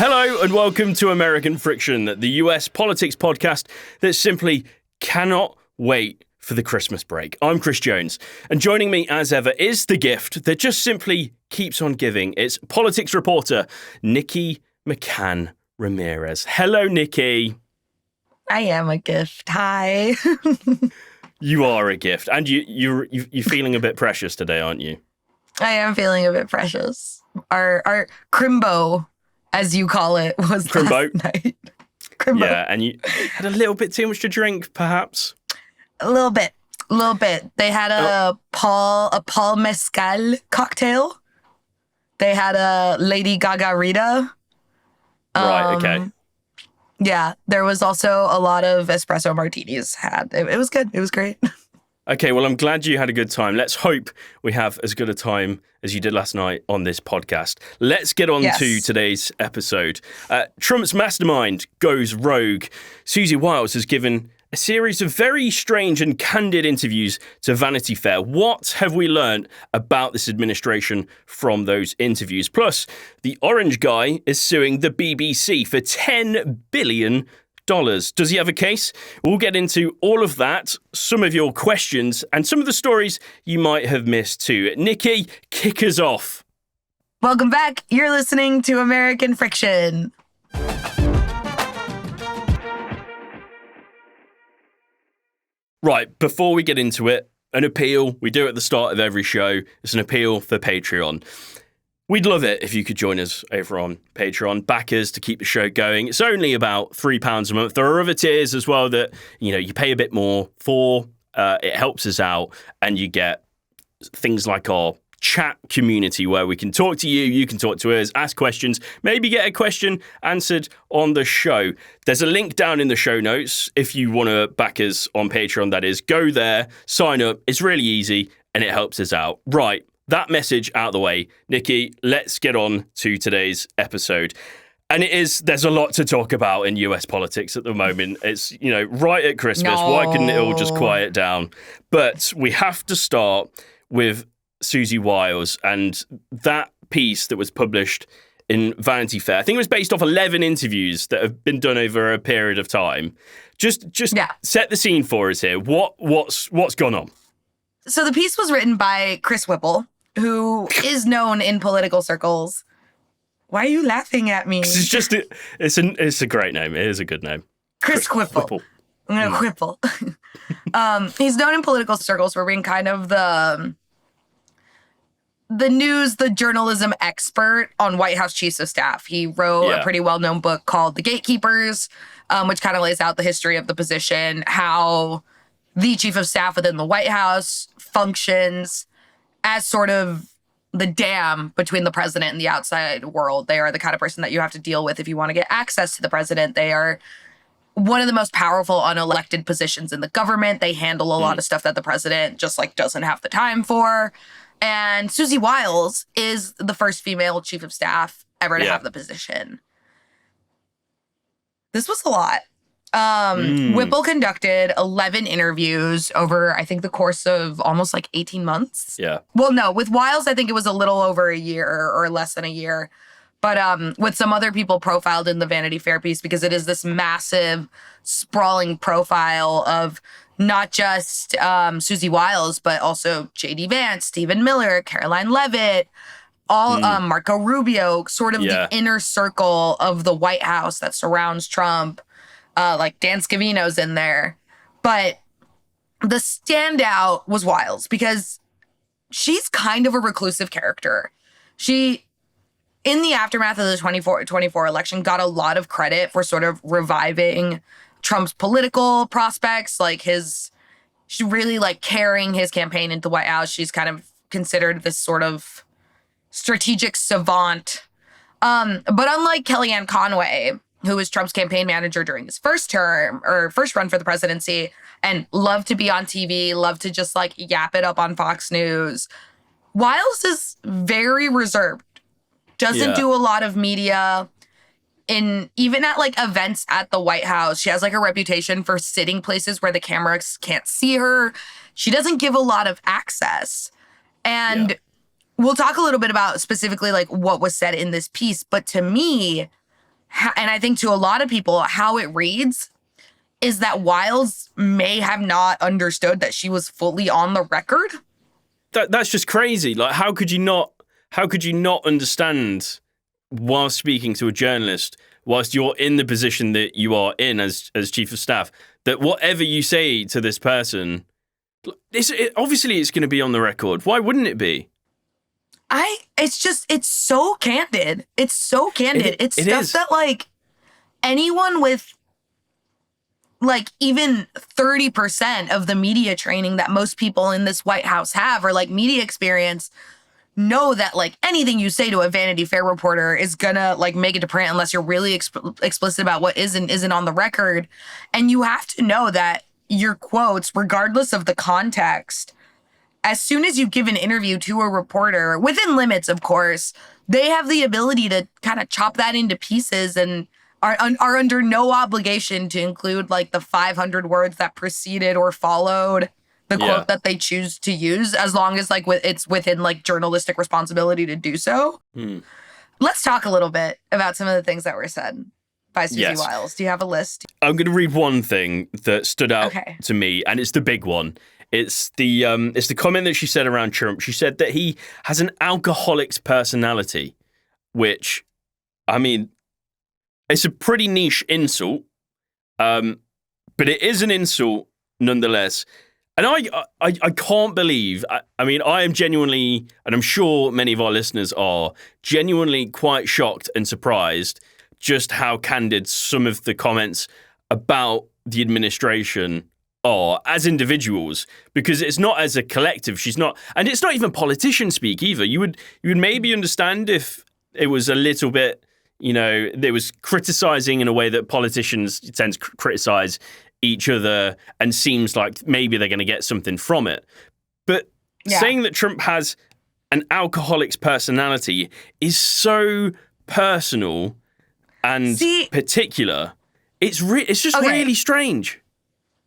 Hello and welcome to American Friction, the US politics podcast that simply cannot wait for the Christmas break. I'm Chris Jones, and joining me as ever is the gift that just simply keeps on giving. It's politics reporter Nikki McCann Ramirez. Hello, Nikki. I am a gift. Hi. You are a gift, and you're feeling a bit precious today, aren't you? I am feeling a bit precious. Our crimbo, as you call it, was Crimbo. last night. Crimbo. Yeah, and you had a little bit too much to drink, perhaps. A little bit. They had a Paul Mezcal cocktail. They had a Lady Gaga Rita. Right. Okay. Yeah, there was also a lot of espresso martinis had. It was good. It was great. Okay, well, I'm glad you had a good time. Let's hope we have as good a time as you did last night on this podcast. Let's get on to today's episode. Trump's mastermind goes rogue. Susie Wiles has given a series of very strange and candid interviews to Vanity Fair. What have we learned about this administration from those interviews? Plus, the orange guy is suing the BBC for $10 billion. Does he have a case? We'll get into all of that, some of your questions, and some of the stories you might have missed too. Nikki, kick us off. Welcome back. You're listening to American Friction. Right, before we get into it, an appeal. We do it at the start of every show. It's an appeal for Patreon. We'd love it if you could join us over on Patreon, backers to keep the show going. It's only about £3 a month. There are other tiers as well that, you pay a bit more for. It helps us out, and you get things like our chat community where we can talk to you, you can talk to us, ask questions, maybe get a question answered on the show. There's a link down in the show notes if you want to back us on Patreon, that is. Go there, sign up. It's really easy, and it helps us out. Right. That message out of the way, Nikki, let's get on to today's episode. And there's a lot to talk about in US politics at the moment. It's, right at Christmas. No. Why couldn't it all just quiet down? But we have to start with Susie Wiles and that piece that was published in Vanity Fair. I think it was based off 11 interviews that have been done over a period of time. Just set the scene for us here. What's gone on? So the piece was written by Chris Whipple, who is known in political circles. Why are you laughing at me? It's a great name. It is a good name. Chris Whipple. I'm going to Whipple. He's known in political circles for being kind of the journalism expert on White House chiefs of staff. He wrote a pretty well-known book called The Gatekeepers, which kind of lays out the history of the position, how the chief of staff within the White House functions as sort of the dam between the president and the outside world. They are the kind of person that you have to deal with if you want to get access to the president. They are one of the most powerful unelected positions in the government. They handle a lot of stuff that the president just doesn't have the time for. And Susie Wiles is the first female chief of staff ever to have the position. This was a lot. Whipple conducted 11 interviews over, I think, the course of almost 18 months. Yeah. Well, no, with Wiles, I think it was a little over a year or less than a year. But with some other people profiled in the Vanity Fair piece, because it is this massive, sprawling profile of not just Susie Wiles, but also J.D. Vance, Stephen Miller, Caroline Leavitt, all Marco Rubio, sort of the inner circle of the White House that surrounds Trump. Dan Scavino's in there. But the standout was Wiles because she's kind of a reclusive character. She, in the aftermath of the 2024 election, got a lot of credit for sort of reviving Trump's political prospects, she really carrying his campaign into the White House. She's kind of considered this sort of strategic savant. But unlike Kellyanne Conway, who was Trump's campaign manager during his first run for the presidency, and loved to be on TV, loved to just yap it up on Fox News, Wiles is very reserved. Doesn't do a lot of media. Even at events at the White House, she has a reputation for sitting places where the cameras can't see her. She doesn't give a lot of access. And we'll talk a little bit about specifically what was said in this piece. But to me, and I think to a lot of people, how it reads is that Wiles may have not understood that she was fully on the record. That's just crazy. Like, how could you not understand while speaking to a journalist, whilst you're in the position that you are in as chief of staff, that whatever you say to this person, obviously it's going to be on the record. Why wouldn't it be? It's so candid. It's so candid. It's stuff that, like, anyone with, like, even 30% of the media training that most people in this White House have, or, like, media experience, know that, like, anything you say to a Vanity Fair reporter is gonna, like, make it to print unless you're really explicit about what is and isn't on the record. And you have to know that your quotes, regardless of the context, as soon as you give an interview to a reporter, within limits, of course, they have the ability to kind of chop that into pieces and are under no obligation to include, like, the 500 words that preceded or followed the quote that they choose to use, as long as, like, it's within, like, journalistic responsibility to do so. Let's talk a little bit about some of the things that were said by Susie Wiles. Do you have a list? I'm going to read one thing that stood out to me, and it's the big one. It's the comment that she said around Trump. She said that he has an alcoholic's personality, which, I mean, it's a pretty niche insult, but it is an insult nonetheless. And I can't believe, I mean, I am genuinely, and I'm sure many of our listeners are, genuinely quite shocked and surprised just how candid some of the comments about the administration are as individuals, because it's not as a collective. She's not, and it's not even politician speak either. You would maybe understand if it was a little bit, you know, there was criticizing in a way that politicians tend to criticize each other, and seems like maybe they're going to get something from it. But saying that Trump has an alcoholic's personality is so personal and particular. It's just really strange.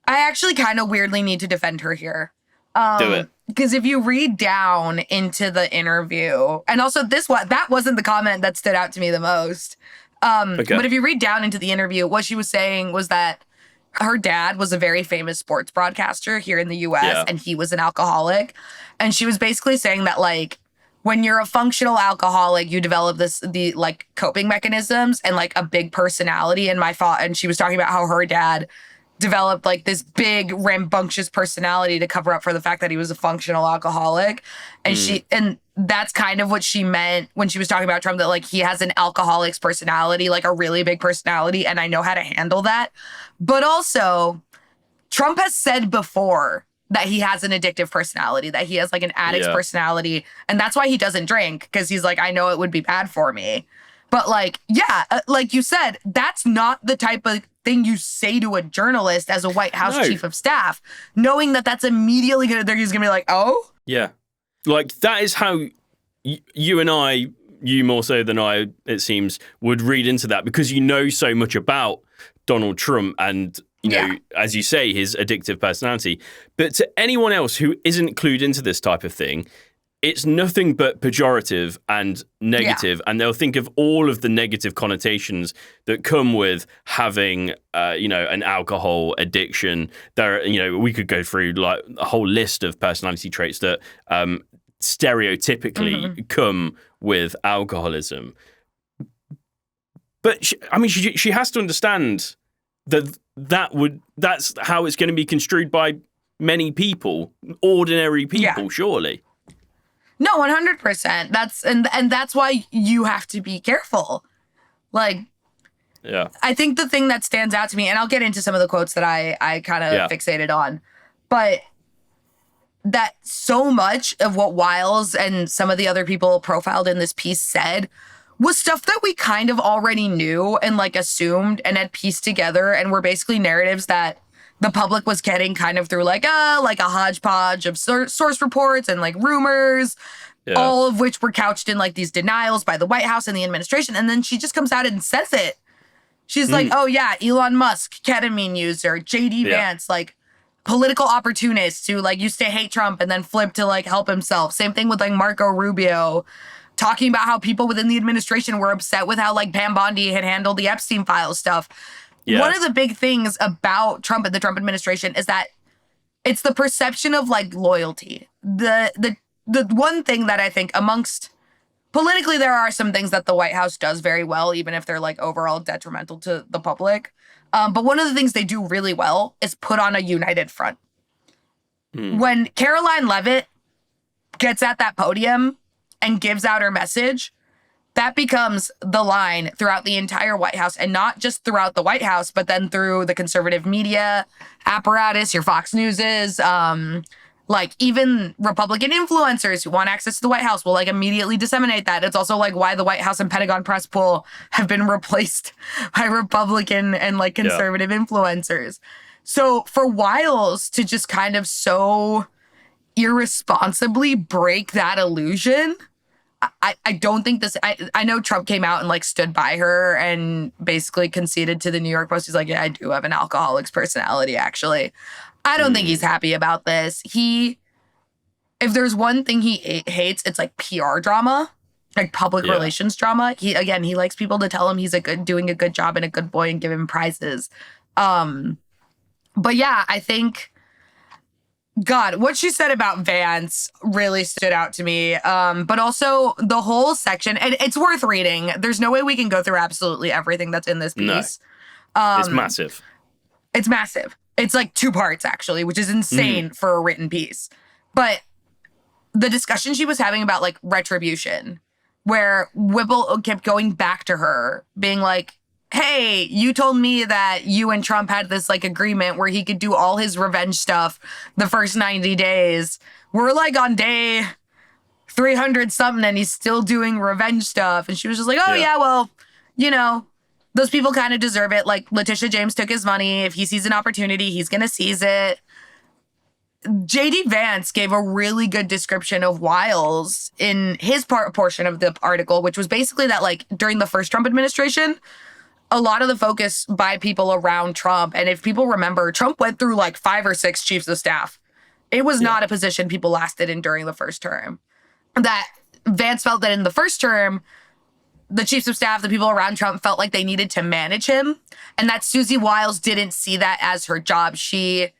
I actually kind of weirdly need to defend her here. Do it. Because if you read down into the interview, and also that wasn't the comment that stood out to me the most. But if you read down into the interview, what she was saying was that her dad was a very famous sports broadcaster here in the US, and he was an alcoholic. And she was basically saying that, like, when you're a functional alcoholic, you develop the like coping mechanisms and, like, a big personality. And she was talking about how her dad developed, like, this big rambunctious personality to cover up for the fact that he was a functional alcoholic. And and that's kind of what she meant when she was talking about Trump, that, like, he has an alcoholic's personality, like a really big personality, and I know how to handle that. But also, Trump has said before that he has an addictive personality, that he has, like, an addict's personality, and that's why he doesn't drink, because he's like, I know it would be bad for me. But, like, like you said, that's not the type of thing you say to a journalist as a White House chief of staff, knowing that that's immediately he's gonna be like, oh? Yeah. Like, that is how you and I, you more so than I, it seems, would read into that, because you know so much about Donald Trump and, you know, as you say, his addictive personality. But to anyone else who isn't clued into this type of thing, it's nothing but pejorative and negative, and they'll think of all of the negative connotations that come with having, you know, an alcohol addiction. There, you know, we could go through, like, a whole list of personality traits that stereotypically come with alcoholism. But she has to understand that that's how it's going to be construed by many people, ordinary people, surely. No, 100%. That's why you have to be careful. Like, I think the thing that stands out to me, and I'll get into some of the quotes that I kind of fixated on, but that so much of what Wiles and some of the other people profiled in this piece said was stuff that we kind of already knew and, like, assumed and had pieced together, and were basically narratives that the public was getting kind of through, like a hodgepodge of source reports and, like, rumors, all of which were couched in, like, these denials by the White House and the administration. And then she just comes out and says it. She's like, oh yeah, Elon Musk, ketamine user, JD Vance, like, political opportunists who, like, used to hate Trump and then flipped to, like, help himself. Same thing with, like, Marco Rubio, talking about how people within the administration were upset with how like Pam Bondi had handled the Epstein files stuff. Yeah. One of the big things about Trump and the Trump administration is that it's the perception of like loyalty. The one thing that I think amongst politically, there are some things that the White House does very well, even if they're like overall detrimental to the public. But one of the things they do really well is put on a united front. When Caroline Leavitt gets at that podium and gives out her message, that becomes the line throughout the entire White House, and not just throughout the White House, but then through the conservative media apparatus, your Fox Newses, like even Republican influencers who want access to the White House will like immediately disseminate that. It's also like why the White House and Pentagon press pool have been replaced by Republican and like conservative influencers. So for Wiles to just kind of so irresponsibly break that illusion, I don't think this, I know Trump came out and like stood by her and basically conceded to the New York Post. He's like, yeah, I do have an alcoholic's personality, actually. I don't think he's happy about this. If there's one thing he hates, it's like PR drama, like public relations drama. He likes people to tell him he's doing a good job and a good boy and give him prizes. But yeah, I think, God, what she said about Vance really stood out to me. But also the whole section, and it's worth reading. There's no way we can go through absolutely everything that's in this piece. No. It's massive. It's massive. It's like 2 parts, actually, which is insane for a written piece. But the discussion she was having about like retribution, where Whipple kept going back to her, being like, hey, you told me that you and Trump had this like agreement where he could do all his revenge stuff the first 90 days. We're like on day 300 something and he's still doing revenge stuff. And she was just like, oh yeah, well, you know, those people kind of deserve it. Like Letitia James took his money. If he sees an opportunity, he's going to seize it. J.D. Vance gave a really good description of Wiles in his portion of the article, which was basically that like during the first Trump administration, a lot of the focus by people around Trump, and if people remember, Trump went through like 5 or 6 chiefs of staff. It was not a position people lasted in during the first term. That Vance felt that in the first term, the chiefs of staff, the people around Trump felt like they needed to manage him, and that Susie Wiles didn't see that as her job. She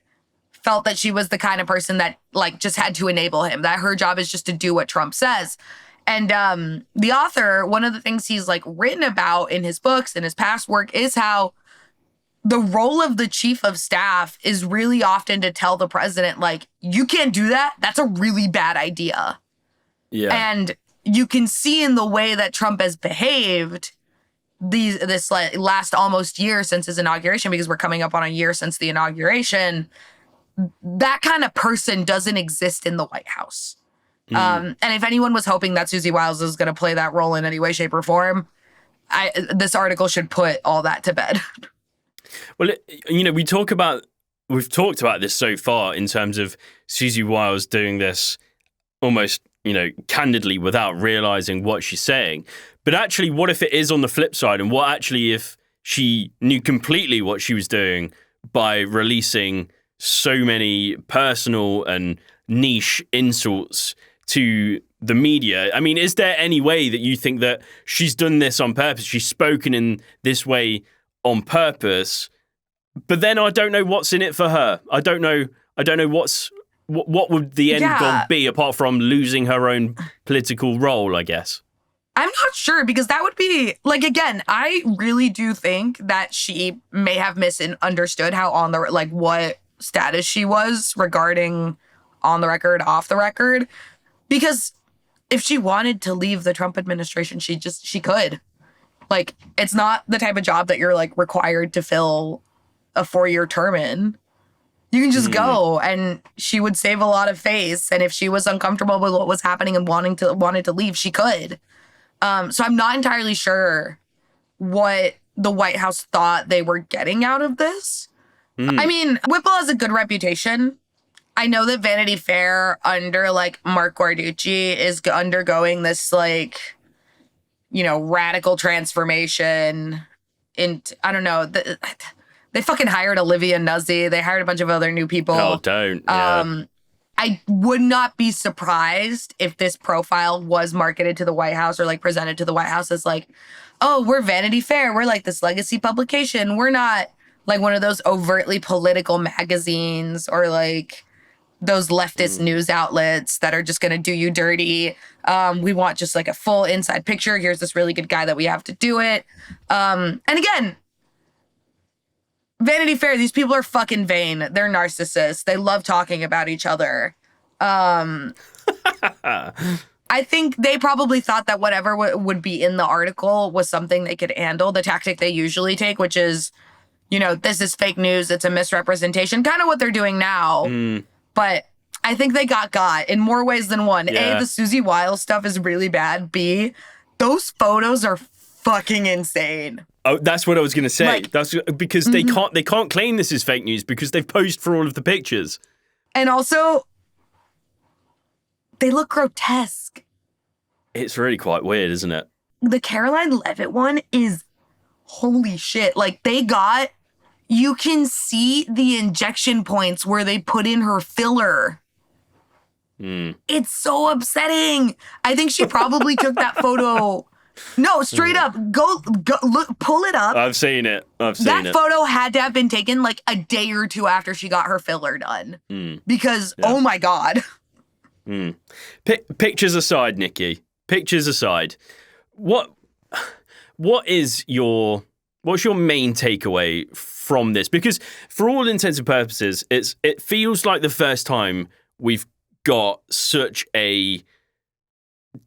felt that she was the kind of person that like just had to enable him, that her job is just to do what Trump says. And the author, one of the things he's like written about in his books and his past work is how the role of the chief of staff is really often to tell the president, like, you can't do that. That's a really bad idea. Yeah. And you can see in the way that Trump has behaved this like last almost year since his inauguration, because we're coming up on a year since the inauguration, that kind of person doesn't exist in the White House. And if anyone was hoping that Susie Wiles is going to play that role in any way, shape, or form, this article should put all that to bed. Well, you know, we've talked about this so far in terms of Susie Wiles doing this almost, you know, candidly without realizing what she's saying. But actually, what if it is on the flip side? And what actually if she knew completely what she was doing by releasing so many personal and niche insults to the media? I mean, is there any way that you think that she's done this on purpose? She's spoken in this way on purpose, but then I don't know what's in it for her. I don't know what would the end goal be apart from losing her own political role, I guess. I'm not sure, because that would be like, again, I really do think that she may have misunderstood how on the like what status she was regarding on the record, off the record, because if she wanted to leave the Trump administration, she could. Like, it's not the type of job that you're like required to fill a 4-year term in. You can just go, and she would save a lot of face. And if she was uncomfortable with what was happening and wanted to leave, she could. So I'm not entirely sure what the White House thought they were getting out of this. I mean, Whipple has a good reputation. I know that Vanity Fair under like Mark Guarducci is undergoing this like, you know, radical transformation. I don't know. They fucking hired Olivia Nuzzi. They hired a bunch of other new people. Oh, don't. Yeah. I would not be surprised if this profile was marketed to the White House or like presented to the White House as like, oh, we're Vanity Fair. We're like this legacy publication. We're not like one of those overtly political magazines or like those leftist news outlets that are just going to do you dirty. We want just like a full inside picture. Here's this really good guy that we have to do it. And again, Vanity Fair, these people are fucking vain. They're narcissists. They love talking about each other. I think they probably thought that whatever would be in the article was something they could handle. The tactic they usually take, which is, you know, this is fake news. It's a misrepresentation. Kind of what they're doing now. But I think they got in more ways than one. Yeah. A, the Susie Wiles stuff is really bad. B, those photos are fucking insane. Oh, that's what I was going to say. Like, that's because they can't claim this is fake news because they've posed for all of the pictures. And also, they look grotesque. It's really quite weird, isn't it? The Caroline Levitt one is holy shit. Like, you can see the injection points where they put in her filler. It's so upsetting. I think she probably took that photo. No, straight up. Go look, pull it up. I've seen it. That photo had to have been taken like a day or two after she got her filler done. Because, oh my God. Pictures aside, Nikki. Pictures aside. What's your main takeaway from this? Because for all intents and purposes, it feels like the first time we've got such a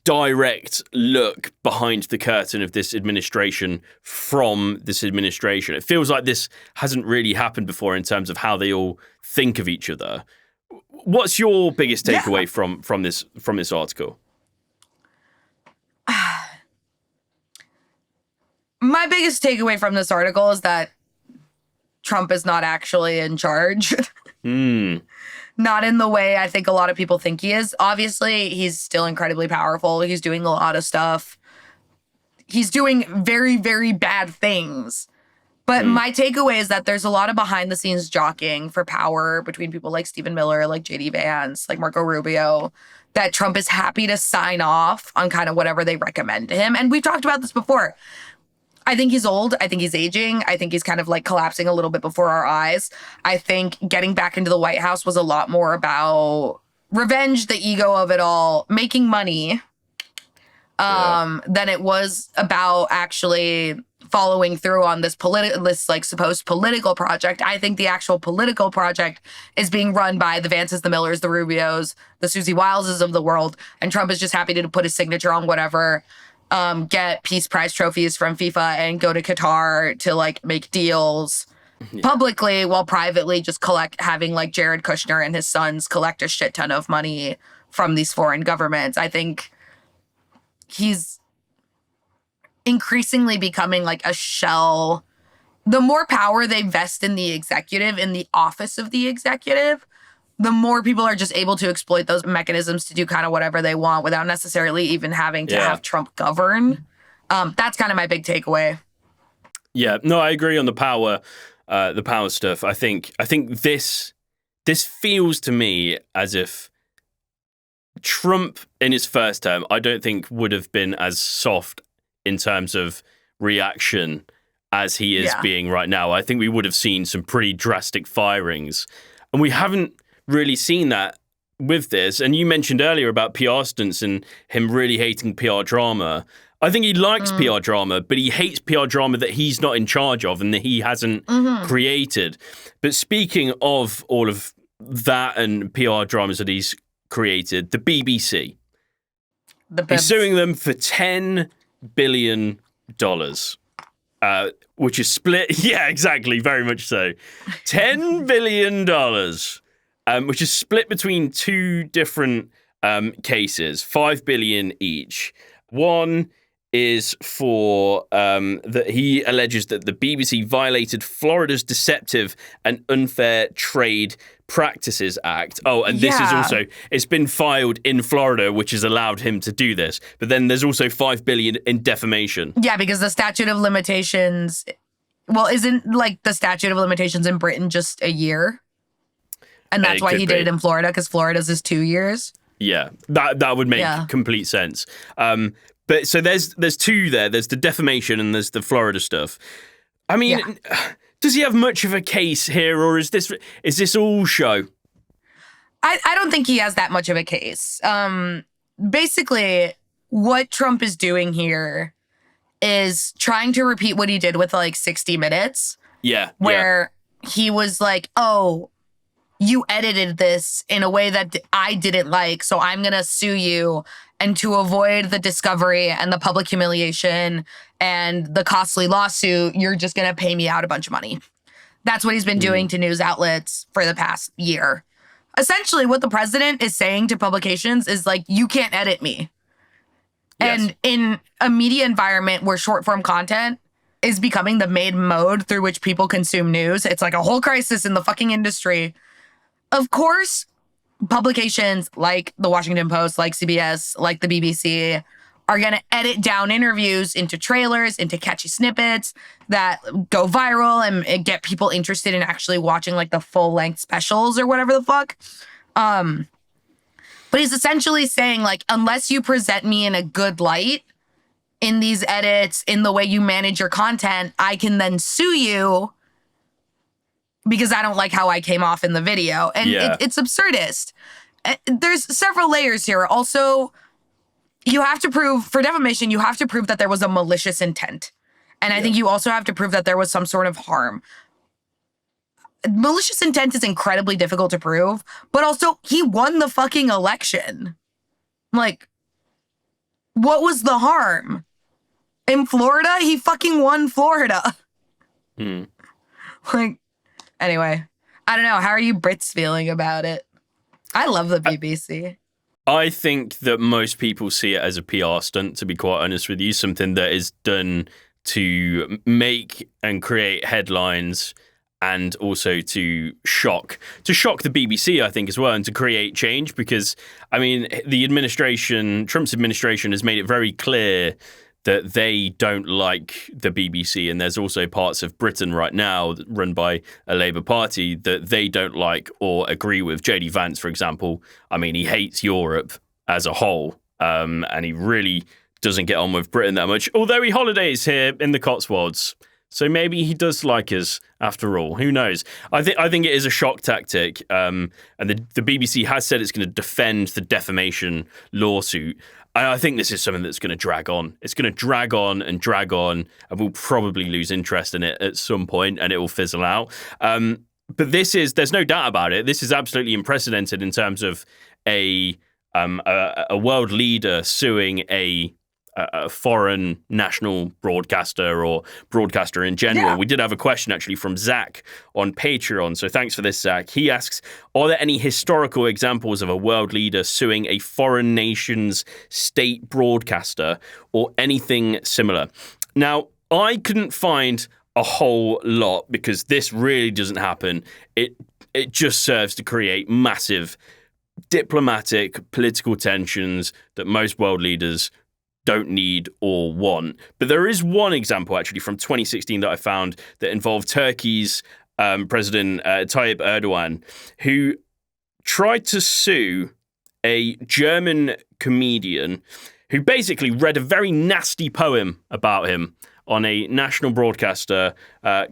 direct look behind the curtain of this administration from this administration. It feels like this hasn't really happened before in terms of how they all think of each other. What's your biggest takeaway from this article? My biggest takeaway from this article is that Trump is not actually in charge. Not in the way I think a lot of people think he is. Obviously, he's still incredibly powerful. He's doing a lot of stuff. He's doing very, very bad things. But my takeaway is that there's a lot of behind the scenes jockeying for power between people like Stephen Miller, like JD Vance, like Marco Rubio, that Trump is happy to sign off on kind of whatever they recommend to him. And we've talked about this before. I think he's old. I think he's aging. I think he's kind of like collapsing a little bit before our eyes. I think getting back into the White House was a lot more about revenge, the ego of it all, making money, than it was about actually following through on this like supposed political project. I think the actual political project is being run by the Vances, the Millers, the Rubios, the Susie Wileses of the world, and Trump is just happy to put his signature on whatever. Get Peace Prize trophies from FIFA and go to Qatar to like make deals publicly while privately just having like Jared Kushner and his sons collect a shit ton of money from these foreign governments. I think he's increasingly becoming like a shell. The more power they vest in the executive, in the office of the executive, the more people are just able to exploit those mechanisms to do kind of whatever they want without necessarily even having to have Trump govern. That's kind of my big takeaway. Yeah, no, I agree on the power stuff. I think this feels to me as if Trump in his first term, I don't think would have been as soft in terms of reaction as he is being right now. I think we would have seen some pretty drastic firings, and we haven't really seen that with this. And you mentioned earlier about PR stunts and him really hating PR drama. I think he likes PR drama, but he hates PR drama that he's not in charge of and that he hasn't created. But speaking of all of that and PR dramas that he's created, the BBC is suing them for $10 billion, which is split. Yeah, exactly. Very much so. $10 billion. Which is split between two different cases, $5 billion each. One is for that he alleges that the BBC violated Florida's Deceptive and Unfair Trade Practices Act. Oh, and this is also, it's been filed in Florida, which has allowed him to do this. But then there's also $5 billion in defamation. Yeah, because the statute of limitations, well, isn't like the statute of limitations in Britain just a year? And that's why he did it in Florida, because Florida's is 2 years. Yeah, that would make complete sense. But so there's two there. There's the defamation and there's the Florida stuff. I mean, does he have much of a case here, or is this all show? I don't think he has that much of a case. Basically, what Trump is doing here is trying to repeat what he did with like 60 Minutes. Yeah. Where he was like, oh, you edited this in a way that I didn't like, so I'm going to sue you. And to avoid the discovery and the public humiliation and the costly lawsuit, you're just going to pay me out a bunch of money. That's what he's been doing to news outlets for the past year. Essentially, what the president is saying to publications is like, you can't edit me. Yes. And in a media environment where short form content is becoming the main mode through which people consume news, it's like a whole crisis in the fucking industry. Of course, publications like the Washington Post, like CBS, like the BBC are going to edit down interviews into trailers, into catchy snippets that go viral and get people interested in actually watching like the full length specials or whatever the fuck. But he's essentially saying like, unless you present me in a good light in these edits, in the way you manage your content, I can then sue you because I don't like how I came off in the video. And it's absurdist. There's several layers here. Also, you have to prove, for defamation, you have to prove that there was a malicious intent. And I think you also have to prove that there was some sort of harm. Malicious intent is incredibly difficult to prove, but also he won the fucking election. Like, what was the harm? In Florida, he fucking won Florida. Like, anyway, I don't know. How are you Brits feeling about it? I love the BBC. I think that most people see it as a PR stunt, to be quite honest with you, something that is done to make and create headlines and also to shock the BBC, I think, as well, and to create change, because, I mean, Trump's administration has made it very clear that they don't like the BBC, and there's also parts of Britain right now run by a Labour Party that they don't like or agree with. JD Vance, for example, I mean, he hates Europe as a whole, and he really doesn't get on with Britain that much, although he holidays here in the Cotswolds. So maybe he does like us after all. Who knows? I think it is a shock tactic, and the BBC has said it's going to defend the defamation lawsuit. I think this is something that's going to drag on. It's going to drag on, and we'll probably lose interest in it at some point, and it will fizzle out. But there's no doubt about it. This is absolutely unprecedented in terms of a world leader suing a foreign national broadcaster or broadcaster in general. We did have a question actually from Zach on Patreon, so thanks for this, Zach. He asks, are there any historical examples of a world leader suing a foreign nation's state broadcaster or anything similar? Now, I couldn't find a whole lot because this really doesn't happen. It just serves to create massive diplomatic, political tensions that most world leaders don't need or want. But there is one example actually from 2016 that I found that involved Turkey's President Tayyip Erdogan, who tried to sue a German comedian who basically read a very nasty poem about him on a national broadcaster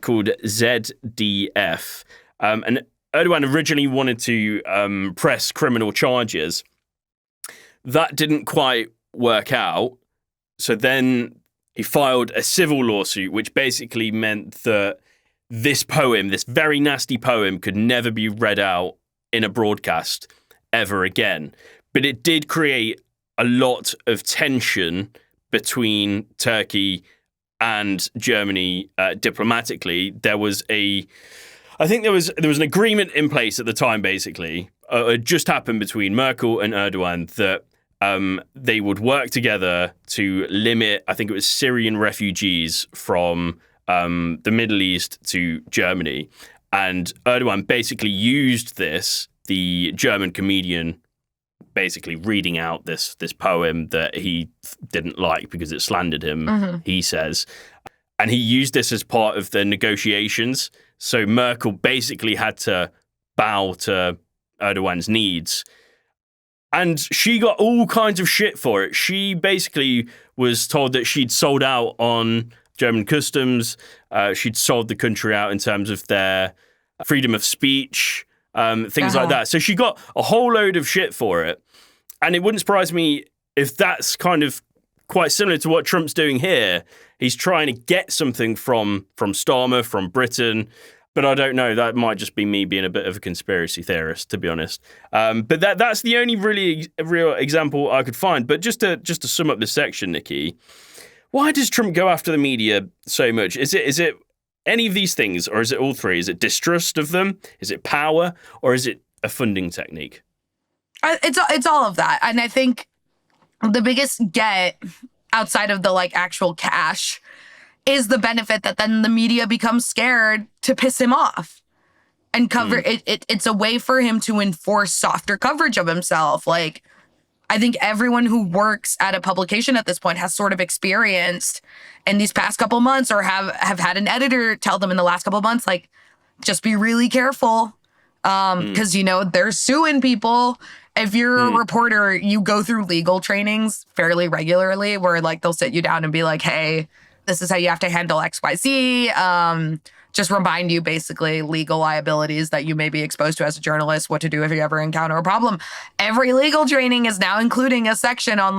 called ZDF. And Erdogan originally wanted to press criminal charges. That didn't quite work out. So then he filed a civil lawsuit, which basically meant that this poem, this very nasty poem, could never be read out in a broadcast ever again. But it did create a lot of tension between Turkey and Germany diplomatically. There was an agreement in place at the time, basically. It just happened between Merkel and Erdogan that they would work together to limit, I think it was Syrian refugees from the Middle East to Germany. And Erdogan basically used the German comedian basically reading out this poem that he didn't like because it slandered him, he says. And he used this as part of the negotiations. So Merkel basically had to bow to Erdogan's needs. And she got all kinds of shit for it. She basically was told that she'd sold out on German customs. She'd sold the country out in terms of their freedom of speech, things like that. So she got a whole load of shit for it. And it wouldn't surprise me if that's kind of quite similar to what Trump's doing here. He's trying to get something from Starmer, from Britain. But I don't know. That might just be me being a bit of a conspiracy theorist, to be honest. But that's the only really real example I could find. But just to sum up this section, Nikki, why does Trump go after the media so much? Is it any of these things, or is it all three? Is it distrust of them? Is it power, or is it a funding technique? It's all of that, and I think the biggest get outside of the actual cash is the benefit that then the media becomes scared to piss him off and cover it. It's a way for him to enforce softer coverage of himself. I think everyone who works at a publication at this point has sort of experienced in these past couple months, or have had an editor tell them in the last couple months, just be really careful. Because, they're suing people. If you're a reporter, you go through legal trainings fairly regularly where they'll sit you down and be like, hey, this is how you have to handle XYZ. Just remind you basically legal liabilities that you may be exposed to as a journalist, what to do if you ever encounter a problem. Every legal training is now including a section on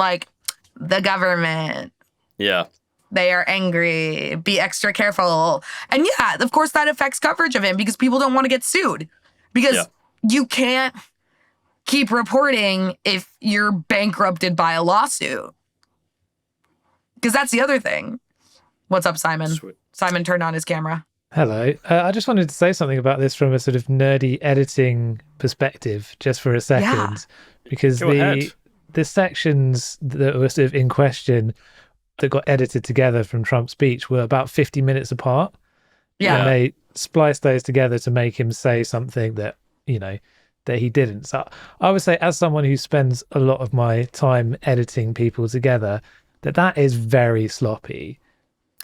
the government. Yeah. They are angry. Be extra careful. And yeah, of course that affects coverage of him because people don't want to get sued. Because you can't keep reporting if you're bankrupted by a lawsuit. Because that's the other thing. What's up, Simon? Sweet. Simon turned on his camera. Hello. I just wanted to say something about this from a sort of nerdy editing perspective, just for a second. Yeah. Because the sections that were sort of in question that got edited together from Trump's speech were about 50 minutes apart. Yeah. And they spliced those together to make him say something that, that he didn't. So I would say, as someone who spends a lot of my time editing people together, that is very sloppy.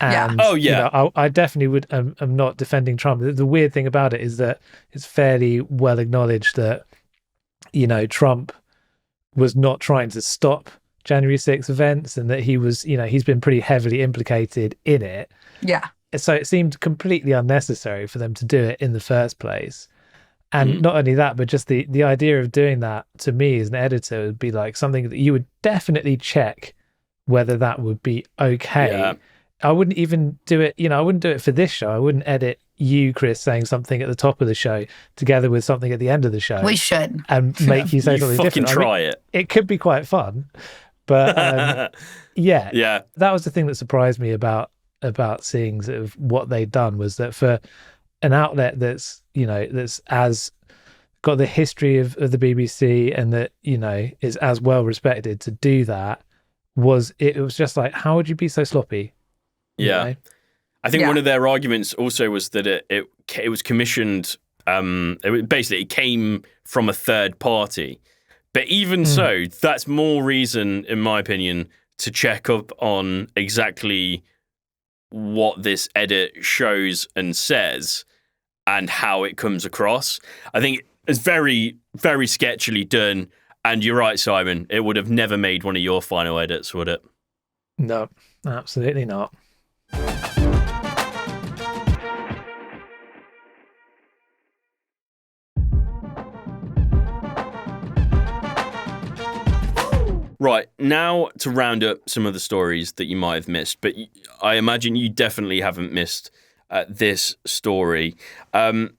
And, I definitely would. I'm not defending Trump. The weird thing about it is that it's fairly well acknowledged that, Trump was not trying to stop January 6th events, and that he was, he's been pretty heavily implicated in it. Yeah. So it seemed completely unnecessary for them to do it in the first place. And not only that, but just the idea of doing that, to me as an editor, would be something that you would definitely check whether that would be okay. Yeah. I wouldn't even do it, I wouldn't do it for this show. I wouldn't edit you, Chris, saying something at the top of the show together with something at the end of the show. We should. And make you say something different. Try it. It could be quite fun. But yeah. That was the thing that surprised me about seeing sort of what they'd done, was that for an outlet that's, that's as got the history of the BBC and that, is as well respected, to do that it was just how would you be so sloppy? Yeah. I think one of their arguments also was that it was commissioned, it came from a third party. But even so, that's more reason, in my opinion, to check up on exactly what this edit shows and says and how it comes across. I think it's very, very sketchily done. And you're right, Simon, it would have never made one of your final edits, would it? No, absolutely not. Right, now to round up some of the stories that you might have missed, but I imagine you definitely haven't missed this story. As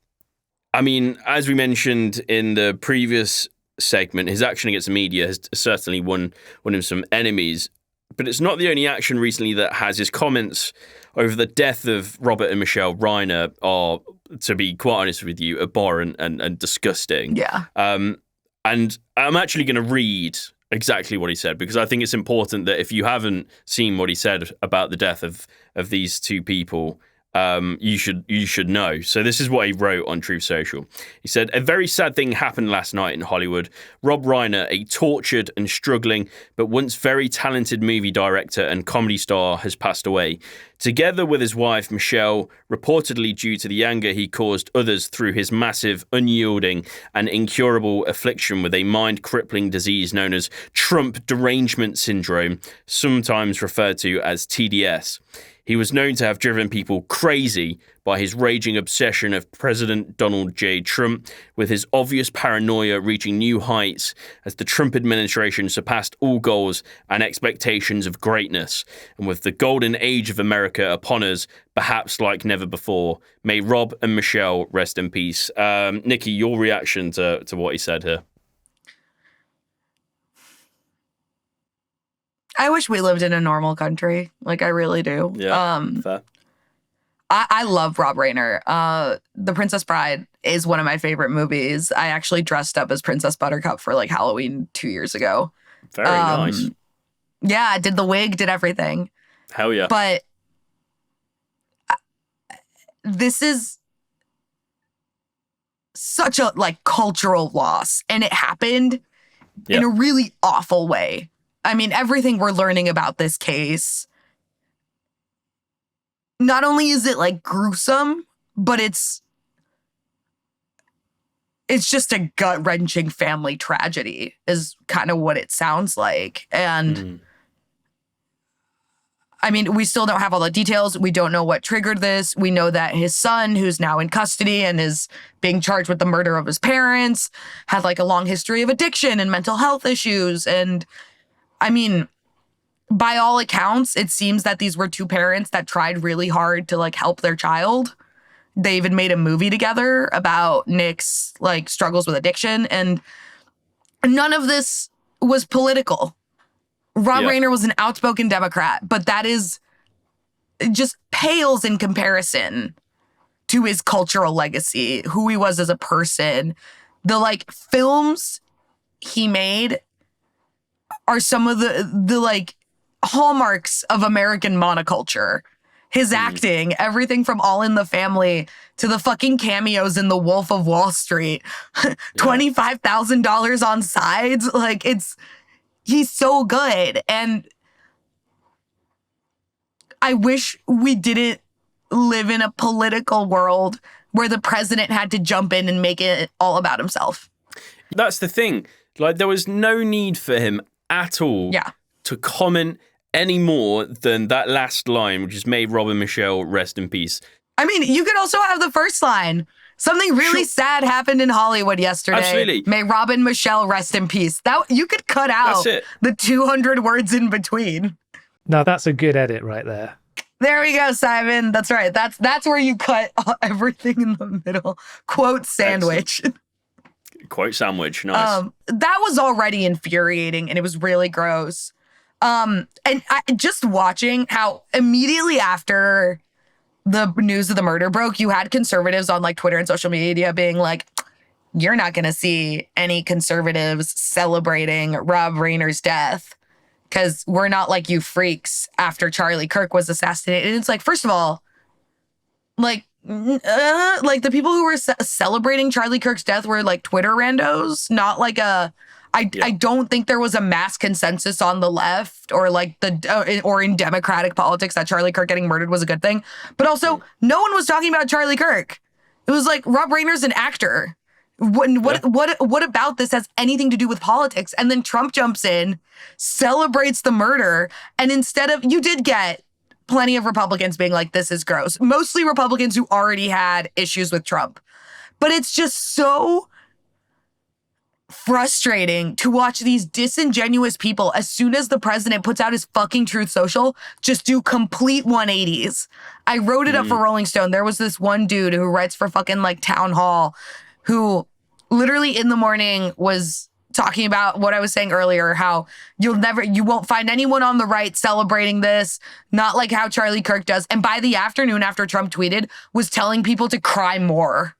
we mentioned in the previous segment, his action against the media has certainly won him some enemies, but it's not the only action recently that has. His comments over the death of Robert and Michelle Reiner are, to be quite honest with you, abhorrent and disgusting. Yeah. And I'm actually going to read exactly what he said, because I think it's important that if you haven't seen what he said about the death of these two people, you should know. So this is what he wrote on Truth Social. He said, a very sad thing happened last night in Hollywood. Rob Reiner, a tortured and struggling but once very talented movie director and comedy star, has passed away. Together with his wife, Michelle, reportedly due to the anger he caused others through his massive, unyielding and incurable affliction with a mind-crippling disease known as Trump derangement syndrome, sometimes referred to as TDS. He was known to have driven people crazy by his raging obsession of President Donald J. Trump, with his obvious paranoia reaching new heights as the Trump administration surpassed all goals and expectations of greatness. And with the golden age of America upon us, perhaps like never before, may Rob and Michelle rest in peace. Nikki, your reaction to what he said here? I wish we lived in a normal country. Like, I really do. Yeah, fair. I love Rob Reiner. The Princess Bride is one of my favorite movies. I actually dressed up as Princess Buttercup for like Halloween 2 years ago. Very nice. Yeah, I did the wig, did everything. Hell yeah. But this is such a like cultural loss, and it happened in a really awful way. I mean, everything we're learning about this case, not only is it like gruesome, but it's just a gut-wrenching family tragedy is kind of what it sounds like. And I mean, we still don't have all the details. We don't know what triggered this. We know that his son, who's now in custody and is being charged with the murder of his parents, had like a long history of addiction and mental health issues. And I mean, by all accounts, it seems that these were two parents that tried really hard to like help their child. They even made a movie together about Nick's like struggles with addiction, and none of this was political. Rob Reiner was an outspoken Democrat, but that is just pales in comparison to his cultural legacy, who he was as a person. The like films he made are some of the like hallmarks of American monoculture. His acting, everything from All in the Family to the fucking cameos in The Wolf of Wall Street, $25,000 on sides. Like he's so good. And I wish we didn't live in a political world where the president had to jump in and make it all about himself. That's the thing. Like, there was no need for him at all to comment any more than that last line, which is "May Rob and Michelle rest in peace." I mean, you could also have the first line. Something really sad happened in Hollywood yesterday. Absolutely. May Rob and Michelle rest in peace. That you could cut out the 200 words in between. No, that's a good edit right there. There we go, Simon. That's right. That's where you cut everything in the middle. Quote sandwich. Excellent. Quote sandwich. Nice. That was already infuriating, and it was really gross. And just watching how immediately after the news of the murder broke, you had conservatives on like Twitter and social media being like, you're not going to see any conservatives celebrating Rob Reiner's death because we're not like you freaks after Charlie Kirk was assassinated. And it's like, first of all, like the people who were celebrating Charlie Kirk's death were like Twitter randos, not like I don't think there was a mass consensus on the left or like or in Democratic politics that Charlie Kirk getting murdered was a good thing. But also, no one was talking about Charlie Kirk. It was like Rob Reiner's an actor. What about this has anything to do with politics? And then Trump jumps in, celebrates the murder, and instead of you did get plenty of Republicans being like, this is gross. Mostly Republicans who already had issues with Trump. But it's just so frustrating to watch these disingenuous people, as soon as the president puts out his fucking Truth Social, just do complete 180s. I wrote it up for Rolling Stone. There was this one dude who writes for fucking like Town Hall who literally in the morning was talking about what I was saying earlier, how you won't find anyone on the right celebrating this, not like how Charlie Kirk does. And by the afternoon after Trump tweeted, was telling people to cry more.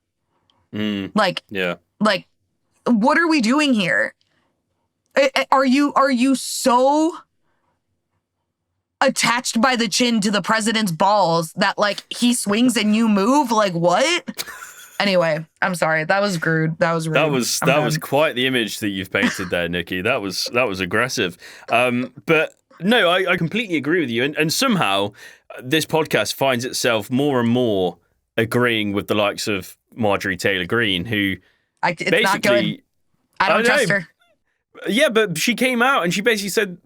Like, what are we doing here? Are you so attached by the chin to the president's balls that like he swings and you move. Like what? Anyway, I'm sorry. That was rude. That was rude. That was quite the image that you've painted there, Nikki. That was aggressive. But no, I completely agree with you. And somehow this podcast finds itself more and more agreeing with the likes of Marjorie Taylor Greene, who it's not good. I don't trust her. Yeah, but she came out and she basically said,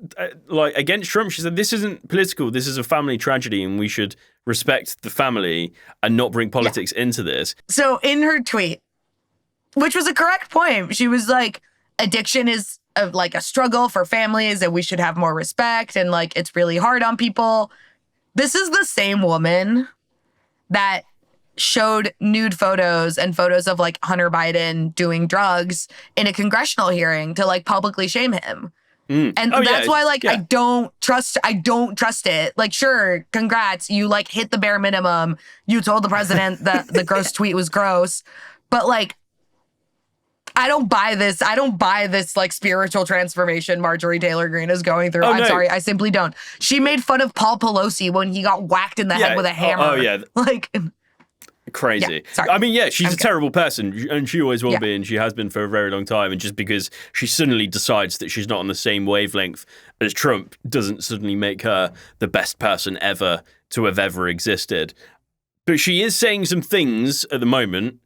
like, against Trump, she said, this isn't political. This is a family tragedy and we should respect the family and not bring politics into this. So in her tweet, which was a correct point, she was like, addiction is like a struggle for families and we should have more respect and like it's really hard on people. This is the same woman that showed nude photos and photos of like Hunter Biden doing drugs in a congressional hearing to like publicly shame him. And that's why like I don't trust it. Like, sure, congrats, you like hit the bare minimum. You told the president that the gross tweet was gross. But like I don't buy this like spiritual transformation Marjorie Taylor Greene is going through. I'm sorry, I simply don't. She made fun of Paul Pelosi when he got whacked in the head with a hammer. Like crazy. Yeah, sorry. I mean, she's a terrible person and she always will be and she has been for a very long time. And just because she suddenly decides that she's not on the same wavelength as Trump doesn't suddenly make her the best person ever to have ever existed. But she is saying some things at the moment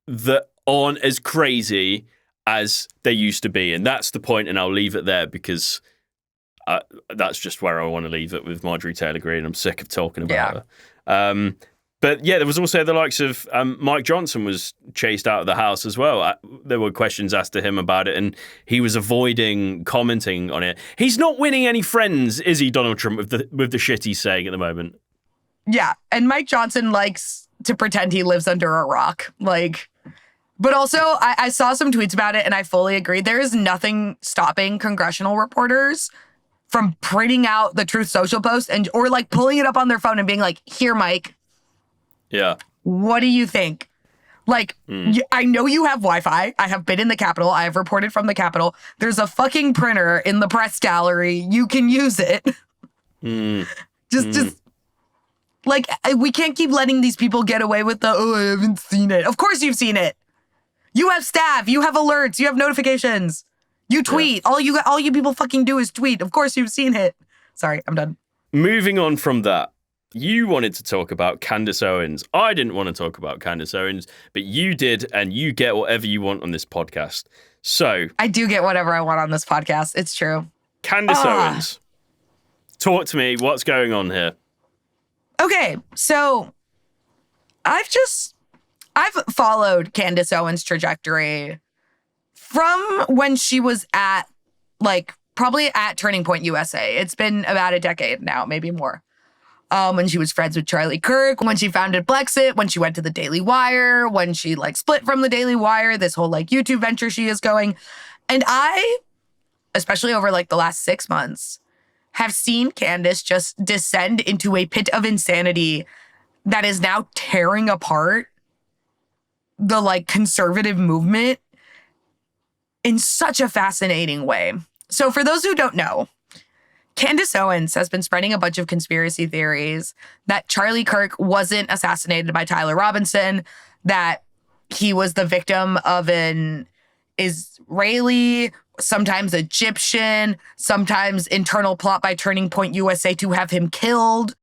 that aren't as crazy as they used to be. And that's the point, and I'll leave it there because that's just where I want to leave it with Marjorie Taylor Greene. I'm sick of talking about her. But yeah, there was also the likes of Mike Johnson was chased out of the House as well. There were questions asked to him about it, and he was avoiding commenting on it. He's not winning any friends, is he, Donald Trump, with the shit he's saying at the moment? Yeah, and Mike Johnson likes to pretend he lives under a rock. Like, but also, I saw some tweets about it, and I fully agree. There is nothing stopping congressional reporters from printing out the Truth Social post or like pulling it up on their phone and being like, "Here, Mike. Yeah. What do you think?" Like, I know you have Wi-Fi. I have been in the Capitol. I have reported from the Capitol. There's a fucking printer in the press gallery. You can use it. Just like, we can't keep letting these people get away with I haven't seen it. Of course you've seen it. You have staff. You have alerts. You have notifications. You tweet. Yeah. All you people fucking do is tweet. Of course you've seen it. Sorry, I'm done. Moving on from that. You wanted to talk about Candace Owens. I didn't want to talk about Candace Owens, but you did, and you get whatever you want on this podcast. So I do get whatever I want on this podcast. It's true. Candace Owens, talk to me. What's going on here? Okay, so I've followed Candace Owens' trajectory from when she was at probably at Turning Point USA. It's been about a decade now, maybe more. When she was friends with Charlie Kirk, when she founded Blexit, when she went to the Daily Wire, when she split from the Daily Wire, this whole YouTube venture she is going. And I, especially over the last 6 months, have seen Candace just descend into a pit of insanity that is now tearing apart the conservative movement in such a fascinating way. So for those who don't know, Candace Owens has been spreading a bunch of conspiracy theories that Charlie Kirk wasn't assassinated by Tyler Robinson, that he was the victim of an Israeli, sometimes Egyptian, sometimes internal plot by Turning Point USA to have him killed.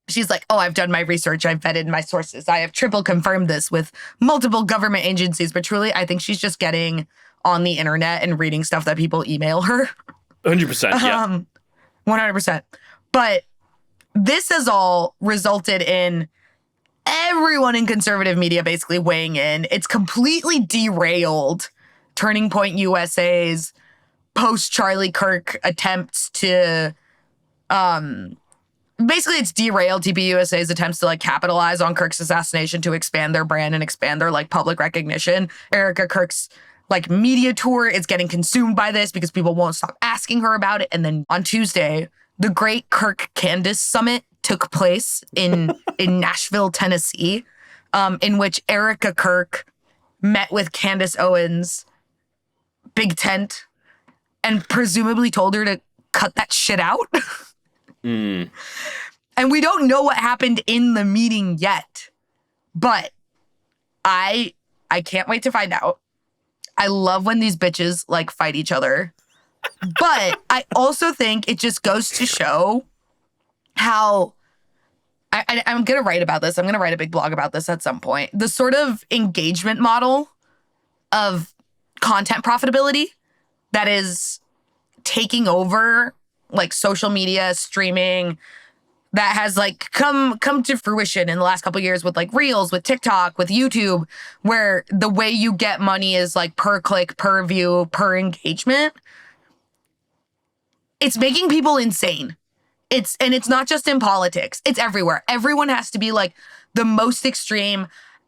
She's like, I've done my research. I've vetted my sources. I have triple confirmed this with multiple government agencies. But truly, I think she's just getting on the internet and reading stuff that people email her. 100%, yeah. 100%. But this has all resulted in everyone in conservative media basically weighing in. It's completely derailed Turning Point USA's post-Charlie Kirk attempts to... basically, it's derailed TPUSA's attempts to capitalize on Kirk's assassination to expand their brand and expand their public recognition. Erica Kirk's media tour is getting consumed by this because people won't stop asking her about it. And then on Tuesday, the Great Kirk Candace Summit took place in Nashville, Tennessee, in which Erica Kirk met with Candace Owens, big tent, and presumably told her to cut that shit out. Mm. And we don't know what happened in the meeting yet. But I can't wait to find out. I love when these bitches like fight each other. But I also think it just goes to show how I'm going to write about this. I'm going to write a big blog about this at some point. The sort of engagement model of content profitability that is taking over like social media, streaming, that has like come to fruition in the last couple of years with like Reels, with TikTok, with YouTube, where the way you get money is like per click, per view, per engagement. It's making people insane. It's not just in politics. It's everywhere. Everyone has to be like the most extreme.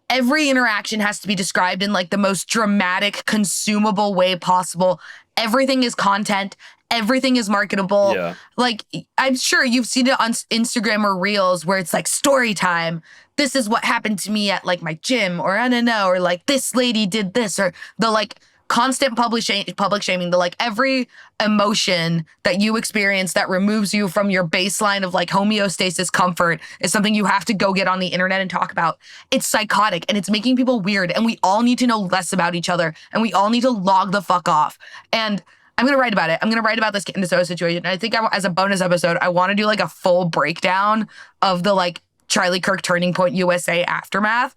Every interaction has to be described in like the most dramatic, consumable way possible. Everything is content. Everything is marketable. Yeah. Like, I'm sure you've seen it on Instagram or Reels where it's like story time. This is what happened to me at like my gym, or I don't know, or like this lady did this, or the like constant public shaming, the like every emotion that you experience that removes you from your baseline of like homeostasis comfort is something you have to go get on the internet and talk about. It's psychotic and it's making people weird, and we all need to know less about each other, and we all need to log the fuck off. And I'm going to write about it. I'm going to write about this Candace Owens situation. And I think as a bonus episode, I want to do like a full breakdown of the like Charlie Kirk Turning Point USA aftermath.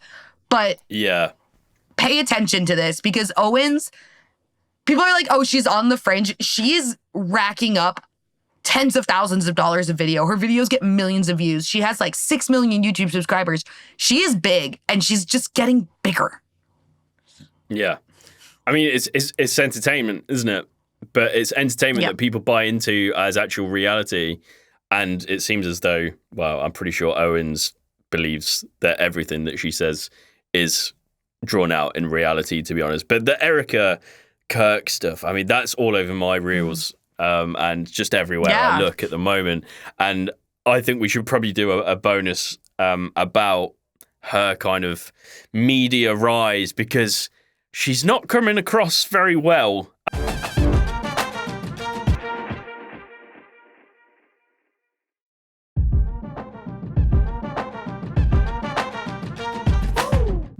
But yeah, pay attention to this, because Owens, people are like, oh, she's on the fringe. She's racking up tens of thousands of dollars of video. Her videos get millions of views. She has like 6 million YouTube subscribers. She is big, and she's just getting bigger. Yeah. I mean, it's entertainment, isn't it? But it's entertainment that people buy into as actual reality. And it seems as though, well, I'm pretty sure Owens believes that everything that she says is drawn out in reality, to be honest. But the Erica Kirk stuff, I mean, that's all over my reels and just everywhere I look at the moment. And I think we should probably do a bonus about her kind of media rise, because she's not coming across very well.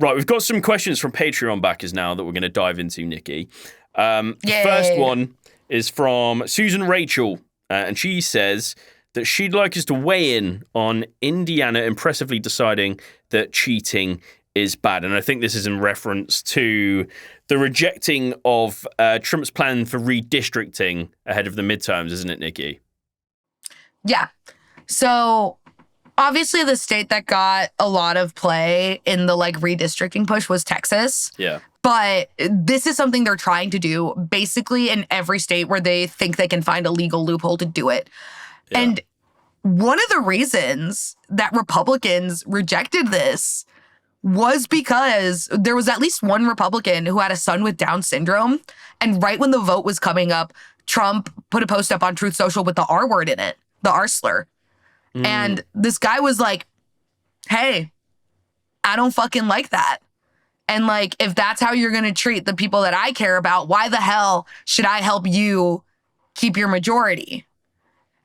Right, we've got some questions from Patreon backers now that we're going to dive into, Nikki. The first one is from Susan Rachel, and she says that she'd like us to weigh in on Indiana impressively deciding that cheating is bad. And I think this is in reference to the rejecting of Trump's plan for redistricting ahead of the midterms, isn't it, Nikki? Yeah. So obviously the state that got a lot of play in the like redistricting push was Texas. Yeah. But this is something they're trying to do basically in every state where they think they can find a legal loophole to do it. Yeah. And one of the reasons that Republicans rejected this was because there was at least one Republican who had a son with Down syndrome. And right when the vote was coming up, Trump put a post up on Truth Social with the R word in it, the R slur. And this guy was like, hey, I don't fucking like that. And like, if that's how you're going to treat the people that I care about, why the hell should I help you keep your majority?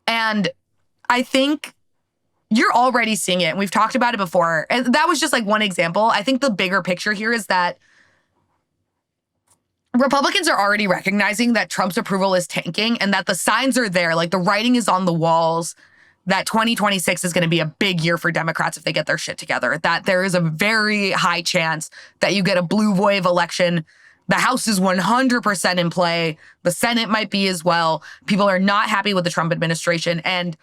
And I think you're already seeing it. And we've talked about it before. And that was just like one example. I think the bigger picture here is that Republicans are already recognizing that Trump's approval is tanking and that the signs are there. Like the writing is on the walls that 2026 is going to be a big year for Democrats if they get their shit together, that there is a very high chance that you get a blue wave election. The House is 100% in play. The Senate might be as well. People are not happy with the Trump administration. And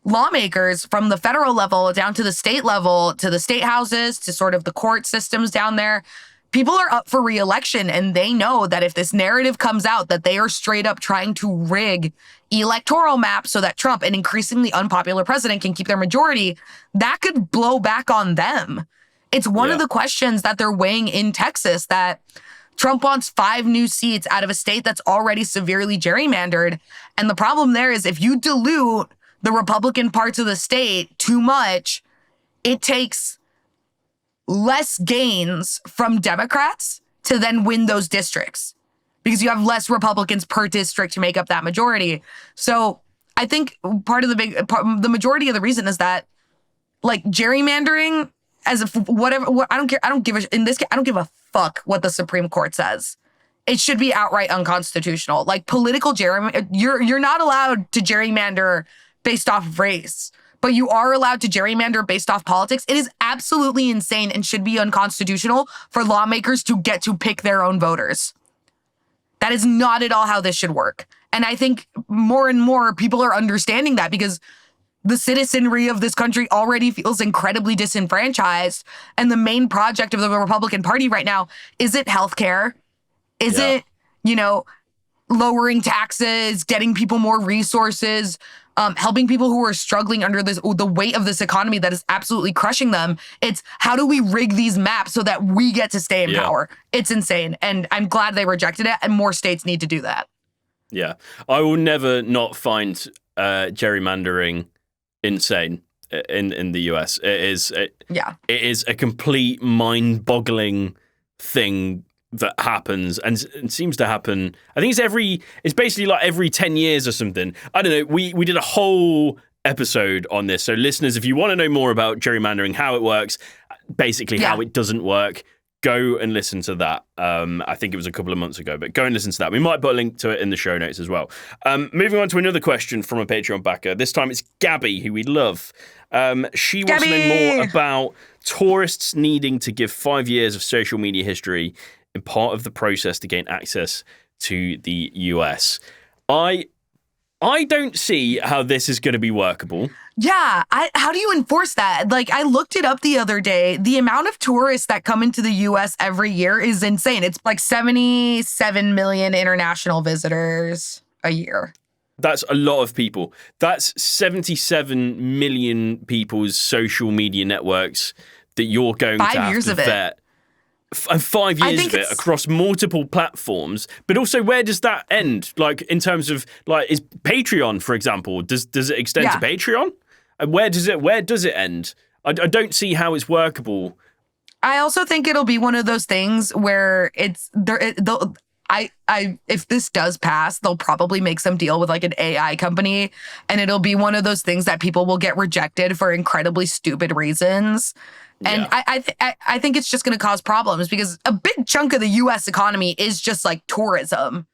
lawmakers from the federal level down to the state level, to the state houses, to sort of the court systems down there, people are up for re-election, and they know that if this narrative comes out that they are straight up trying to rig electoral maps so that Trump, an increasingly unpopular president, can keep their majority, that could blow back on them. It's one of the questions that they're weighing in Texas, that Trump wants 5 new seats out of a state that's already severely gerrymandered. And the problem there is if you dilute the Republican parts of the state too much, it takes less gains from Democrats to then win those districts because you have less Republicans per district to make up that majority. So I think the majority of the reason is that like gerrymandering as if whatever, I don't care. I don't give a fuck what the Supreme Court says. It should be outright unconstitutional. Like political you're not allowed to gerrymander based off of race, but you are allowed to gerrymander based off politics. It is absolutely insane and should be unconstitutional for lawmakers to get to pick their own voters. That is not at all how this should work. And I think more and more people are understanding that because the citizenry of this country already feels incredibly disenfranchised. And the main project of the Republican Party right now isn't healthcare. Isn't, lowering taxes, getting people more resources, helping people who are struggling under the weight of this economy that is absolutely crushing them. It's how do we rig these maps so that we get to stay in power? It's insane. And I'm glad they rejected it, and more states need to do that. Yeah. I will never not find gerrymandering insane in the US. It is a complete mind-boggling thing that happens and seems to happen. I think it's basically like every 10 years or something. I don't know. We did a whole episode on this. So listeners, if you want to know more about gerrymandering, how it works, basically how it doesn't work, go and listen to that. I think it was a couple of months ago, but go and listen to that. We might put a link to it in the show notes as well. Moving on to another question from a Patreon backer. This time it's Gabby, who we love. She wants to know more about tourists needing to give 5 years of social media history in part of the process to gain access to the US. I don't see how this is going to be workable. Yeah, how do you enforce that? Like, I looked it up the other day. The amount of tourists that come into the US every year is insane. It's like 77 million international visitors a year. That's a lot of people. That's 77 million people's social media networks that you're going to have to vet. And 5 years of it across multiple platforms, but also where does that end? Like in terms of like, is Patreon, for example, does it extend to Patreon? And where does it end? I don't see how it's workable. I also think it'll be one of those things where it's there. If this does pass, they'll probably make some deal with like an AI company, and it'll be one of those things that people will get rejected for incredibly stupid reasons. And I think it's just going to cause problems because a big chunk of the U.S. economy is just like tourism.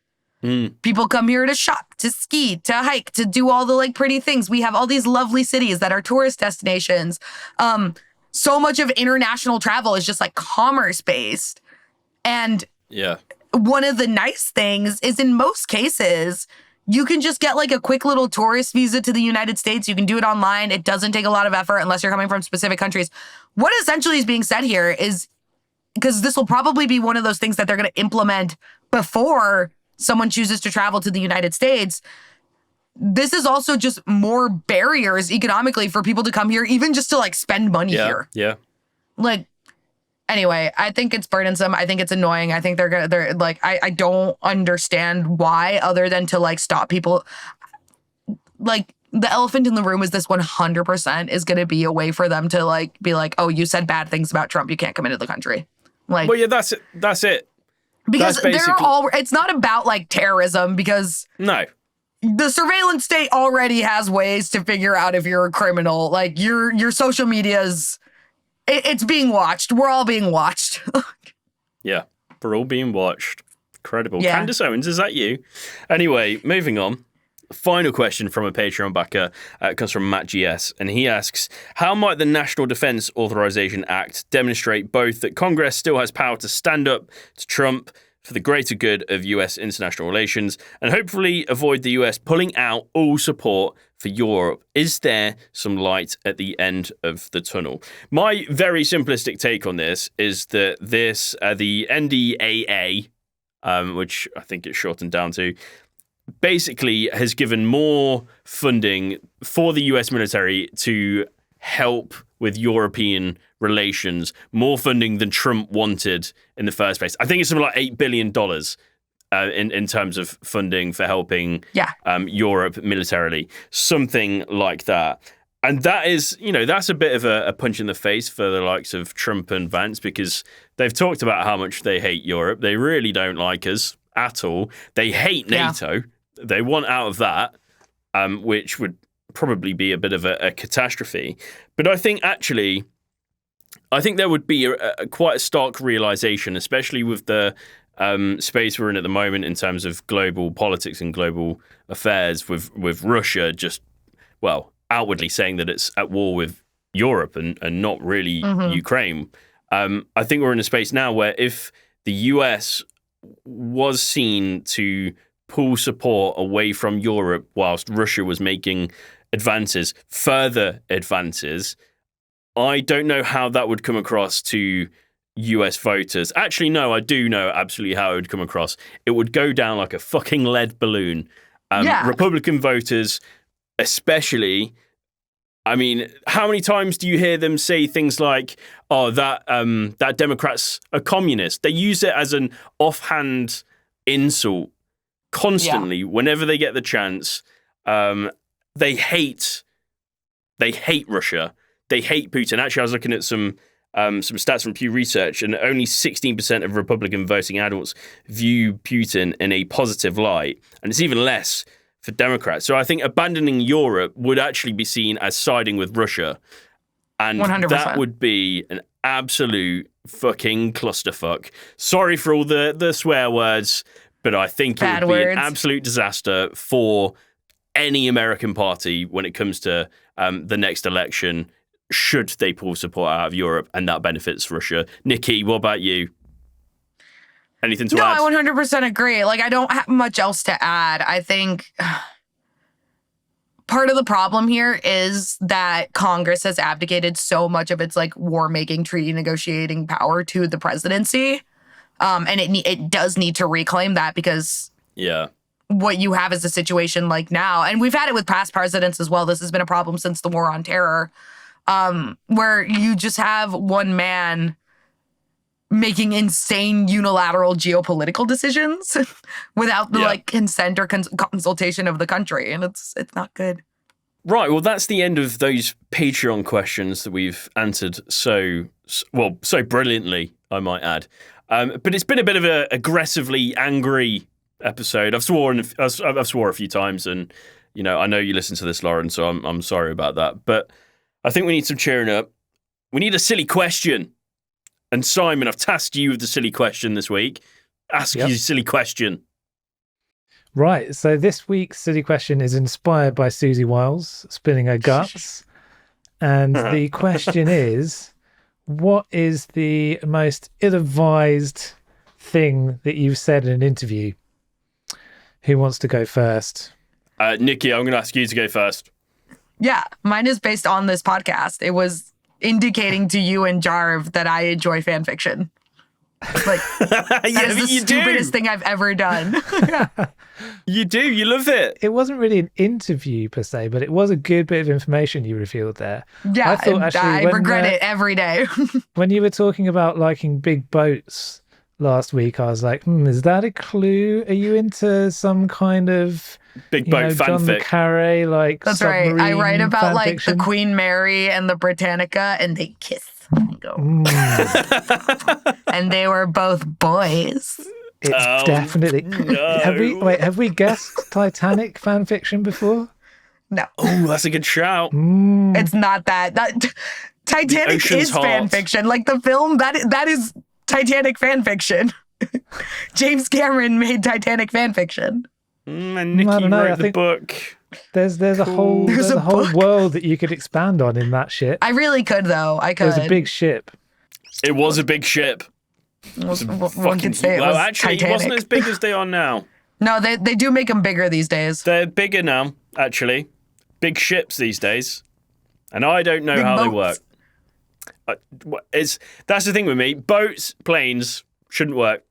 People come here to shop, to ski, to hike, to do all the like pretty things. We have all these lovely cities that are tourist destinations. So much of international travel is just like commerce based. And one of the nice things is in most cases, you can just get like a quick little tourist visa to the United States. You can do it online. It doesn't take a lot of effort unless you're coming from specific countries. What essentially is being said here is, because this will probably be one of those things that they're going to implement before someone chooses to travel to the United States. This is also just more barriers economically for people to come here, even just to like spend money here. Yeah. Like, anyway, I think it's burdensome. I think it's annoying. I think they're like, I don't understand why, other than to like stop people. Like, the elephant in the room is this 100% is going to be a way for them to like be like, oh, you said bad things about Trump, you can't come into the country. Like, well, yeah, that's it. Because it's not about like terrorism, because the surveillance state already has ways to figure out if you're a criminal. Like your social media's, it's being watched. We're all being watched. Yeah, we're all being watched. Incredible. Yeah. Candace Owens, is that you? Anyway, moving on. Final question from a Patreon backer comes from Matt GS, and he asks, how might the National Defense Authorization Act demonstrate both that Congress still has power to stand up to Trump for the greater good of US international relations and hopefully avoid the US pulling out all support for Europe? Is there some light at the end of the tunnel? My very simplistic take on this is that the NDAA, which I think it's shortened down to, basically has given more funding for the US military to help with European relations, more funding than Trump wanted in the first place. I think it's something like $8 billion in terms of funding for helping Europe militarily, something like that. And that is, that's a bit of a punch in the face for the likes of Trump and Vance, because they've talked about how much they hate Europe. They really don't like us at all. They hate NATO. They want out of that. which would probably be a bit of a catastrophe. But I think there would be quite a stark realization, especially with the space we're in at the moment in terms of global politics and global affairs, with Russia just, well, outwardly saying that it's at war with Europe and not really Ukraine. I think we're in a space now where if the US was seen to pull support away from Europe whilst Russia was making further advances, I don't know how that would come across to US voters. Actually, no, I do know absolutely how it would come across. It would go down like a fucking lead balloon. Republican voters, especially, I mean, how many times do you hear them say things like, "Oh, that Democrats are communists"? They use it as an offhand insult constantly whenever they get the chance. They hate Russia. They hate Putin. Actually, I was looking at some stats from Pew Research, and only 16% of Republican voting adults view Putin in a positive light, and it's even less for Democrats. So I think abandoning Europe would actually be seen as siding with Russia, and 100%. that would be an absolute fucking clusterfuck. Sorry for all the swear words, but I think it would be an absolute disaster for any American party when it comes to the next election, should they pull support out of Europe, and that benefits Russia. Nikki, what about you? Anything to add? No, I 100% agree. Like, I don't have much else to add. I think part of the problem here is that Congress has abdicated so much of its like war-making, treaty negotiating power to the presidency. And it does need to reclaim that, because what you have is a situation like now, and we've had it with past presidents as well. This has been a problem since the War on Terror, where you just have one man making insane unilateral geopolitical decisions without the like consent or consultation of the country, and it's not good. Right. Well, that's the end of those Patreon questions that we've answered so brilliantly, I might add. But it's been a bit of an aggressively angry episode. I've swore a few times, and I know you listen to this, Lauren, so I'm sorry about that. But I think we need some cheering up. We need a silly question. And Simon, I've tasked you with the silly question this week. Ask you a silly question. Right. So this week's silly question is inspired by Susie Wiles spilling her guts. And the question is, what is the most ill-advised thing that you've said in an interview? Who wants to go first? Nikki, I'm going to ask you to go first. Yeah, mine is based on this podcast. It was indicating to you and Jarv that I enjoy fan fiction. Like, that is the stupidest thing I've ever done. You do. You love it. It wasn't really an interview per se, but it was a good bit of information you revealed there. Yeah, I regret it every day. When you were talking about liking big boats last week, I was like, is that a clue? Are you into some kind of big boat fanfic? John le Carré, like, that's right. I write about like fiction? the Queen Mary and the Britannica, and they kiss and go. And they were both boys. It's definitely. No. Have we guessed Titanic fan fiction before? No. Oh, that's a good shout. It's not that. Titanic is fan fiction. Like the film, that is Titanic fan fiction. James Cameron made Titanic fan fiction. And Nikki wrote the book. There's a whole world that you could expand on in that ship. I really could, though. I could. It was a big ship. It was a big ship. One could say it was actually, Titanic. It wasn't as big as they are now. No, they do make them bigger these days. They're bigger now, actually. Big ships these days. And I don't know how they work. That's the thing with me. Boats, planes shouldn't work.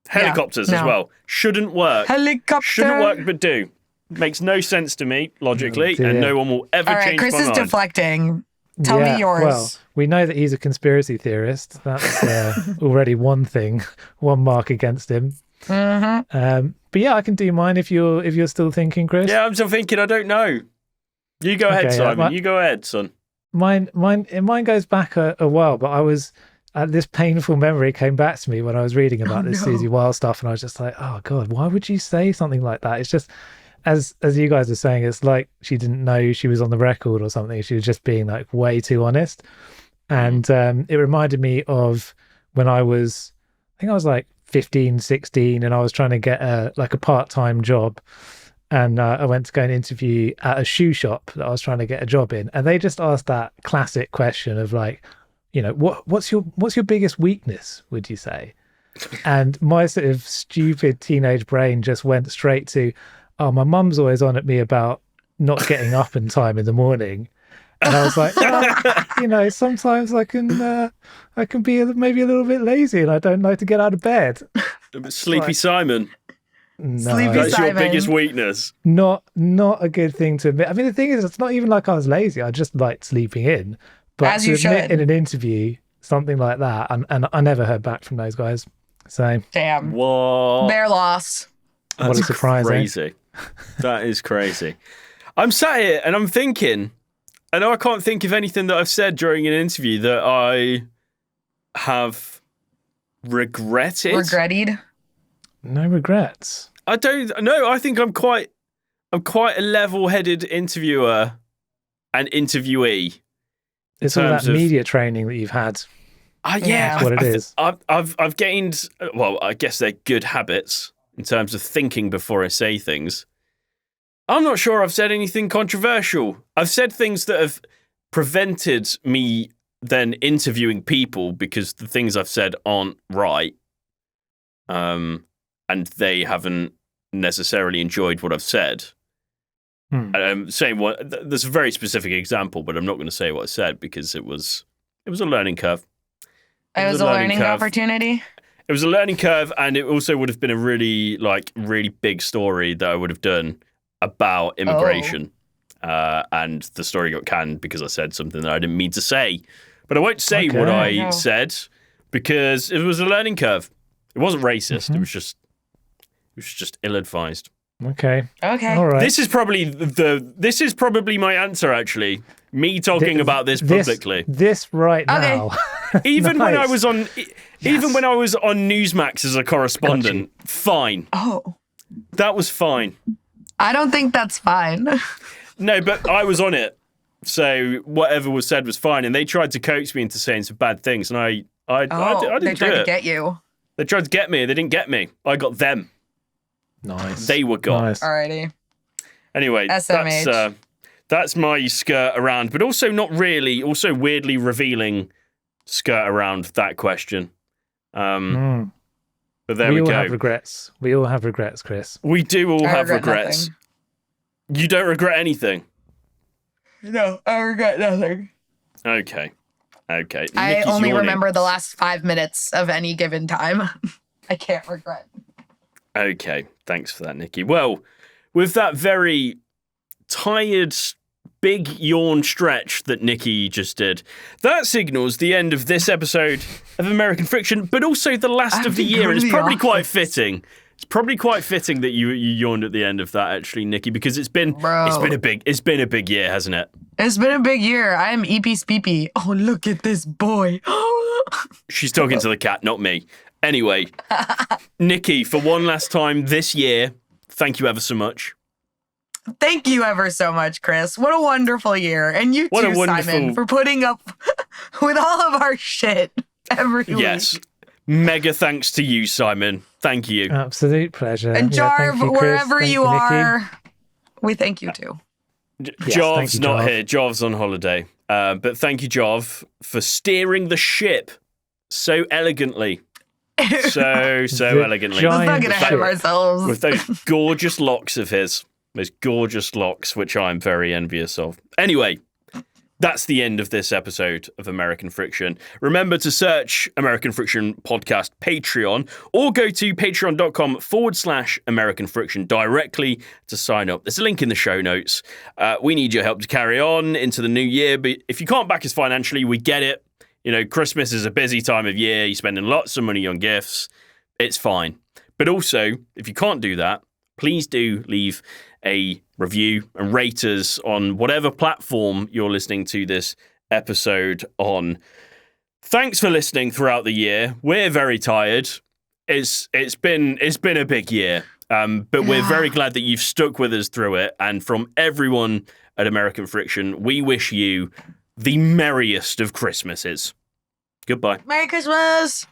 Helicopters as well shouldn't work. Helicopter shouldn't work, but do. Makes no sense to me logically, and no one will ever change Chris my mind. is deflecting. Tell me yours. Well, we know that he's a conspiracy theorist. That's already one thing, one mark against him. Mm-hmm. But yeah, I can do mine if you're still thinking, Chris. Yeah, I'm still thinking. I don't know. You go ahead, Simon. You go ahead, son. Mine goes back a while, but I was. This painful memory came back to me when I was reading about this Susie Wiles stuff, and I was just like, oh God, why would you say something like that? It's just, as you guys are saying, it's like she didn't know she was on the record or something. She was just being like way too honest. And it reminded me of when I think I was like 15, 16, and I was trying to get a part-time job. And I went to go and interview at a shoe shop that I was trying to get a job in. And they just asked that classic question of like, you know, what's your biggest weakness, would you say? And my sort of stupid teenage brain just went straight to, oh, my mum's always on at me about not getting up in time in the morning. And I was like, you know, sometimes I can be maybe a little bit lazy and I don't like to get out of bed. Sleepy Simon. No, that's your biggest weakness. Not a good thing to admit. I mean, the thing is, it's not even like I was lazy. I just liked sleeping in. But as you to admit should. in an interview something like that, and I never heard back from those guys. So damn, what? Their loss. What a surprise! Crazy. That is crazy. I'm sat here and I'm thinking, and I can't think of anything that I've said during an interview that I have regretted. Regretted? No regrets. I don't know. I think I'm quite a level-headed interviewer and interviewee. It's all that media training that you've had. Yeah, that's what it is. I've gained. Well, I guess they're good habits in terms of thinking before I say things. I'm not sure I've said anything controversial. I've said things that have prevented me then interviewing people because the things I've said aren't right. And they haven't necessarily enjoyed what I've said. Saying there's a very specific example, but I'm not going to say what I said because it was a learning curve. It was a learning opportunity. It was a learning curve, and it also would have been a really big story that I would have done about immigration. And the story got canned because I said something that I didn't mean to say. But I won't say what I said because it was a learning curve. It wasn't racist. Mm-hmm. It was just ill-advised. Okay. All right. This is probably my answer. Actually, me talking about this publicly. This right now. Even nice. when I was on, even when I was on Newsmax as a correspondent, fine. Oh, that was fine. I don't think that's fine. No, but I was on it, so whatever was said was fine. And they tried to coax me into saying some bad things, and I didn't they tried do to it. get you. They tried to get me. They didn't get me. I got them. Nice. They were got. Nice. Alrighty. Anyway, SMH. that's my skirt around, but also not really. Also weirdly revealing skirt around that question. But there we go. We all have regrets. We all have regrets, Chris. We do all have regrets. Nothing. You don't regret anything? No, I regret nothing. Okay. I Nikki's only yawning. remember the last 5 minutes of any given time. I can't regret. Okay, thanks for that, Nikki. Well, with that very tired, big yawn stretch that Nikki just did, that signals the end of this episode of American Fiction, but also the last of the year, and it's probably quite fitting. It's probably quite fitting that you yawned at the end of that, actually, Nikki, because it's been a big year, hasn't it? It's been a big year. I am EP Speepy. Oh, look at this boy. She's talking to the cat, not me. Anyway, Nikki, for one last time this year, thank you ever so much. Thank you ever so much, Chris. What a wonderful year. And you too, Simon, for putting up with all of our shit every week. Yes. Mega thanks to you, Simon. Thank you. Absolute pleasure. And Jarv, thank you, wherever you Nikki. are, we thank you too. Jarv's not here. Jarv's on holiday. But thank you, Jarv, for steering the ship so elegantly. So elegantly. Let's not get ahead of ourselves. With those gorgeous locks of his. Those gorgeous locks, which I'm very envious of. Anyway, that's the end of this episode of American Friction. Remember to search American Friction Podcast Patreon or go to patreon.com/American Friction directly to sign up. There's a link in the show notes. We need your help to carry on into the new year, but if you can't back us financially, we get it. You know, Christmas is a busy time of year. You're spending lots of money on gifts. It's fine. But also, if you can't do that, please do leave a review and rate us on whatever platform you're listening to this episode on. Thanks for listening throughout the year. We're very tired. It's been a big year. But we're very glad that you've stuck with us through it. And from everyone at American Friction, we wish you the merriest of Christmases. Goodbye. Merry Christmas.